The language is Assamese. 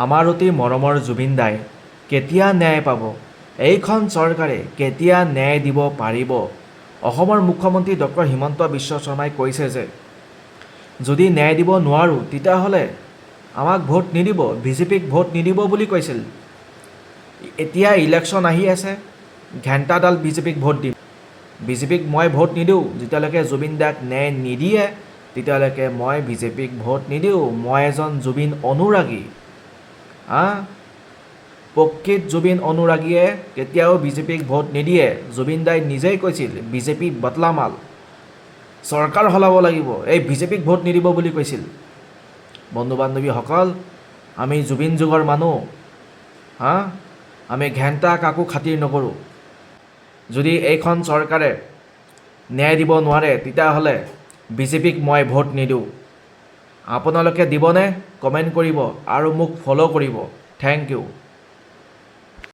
আমাৰ অতি মৰমৰ জুবিন দাই কেতিয়া ন্যায় পাব? এইখন চৰকাৰে কেতিয়া ন্যায় দিব পাৰিব? অসমৰ মুখ্যমন্ত্ৰী ডক্টৰ হিমন্ত বিশ্ব শৰ্মাই কৈছে যে যদি ন্যায় দিব নোৱাৰোঁ তেতিয়াহ'লে আমাক ভোট নিদিব, বিজেপিক ভোট নিদিব বুলি কৈছিল। এতিয়া ইলেকশ্যন আহি আছে, ঘণ্টাডাল বিজেপিক ভোট দিম। বিজেপিক মই ভোট নিদিওঁ, যেতিয়ালৈকে জুবিন দাক ন্যায় নিদিয়ে তেতিয়ালৈকে মই বিজেপিক ভোট নিদিওঁ। মই এজন জুবিন অনুৰাগী। প্ৰকৃত জুবিন অনুৰাগীয়ে কেতিয়াও বিজেপিক ভোট নিদিয়ে। জুবিন দাই নিজেই কৈছিল বিজেপি বদলামাল, চৰকাৰ সলাব লাগিব, এই বিজেপিক ভোট নিদিব বুলি কৈছিল। বন্ধু বান্ধৱীসকল, আমি জুবিন যুগৰ মানুহ। আমি ঘণ্টা কাকো খাতিৰ নকৰোঁ। যদি এইখন চৰকাৰে ন্যায় দিব নোৱাৰে তেতিয়াহ'লে বিজেপিক মই ভোট নিদিওঁ। আপোনালোকে দিবনে? কমেণ্ট কৰিব আৰু মোক ফ'ল' কৰিব। Thank U.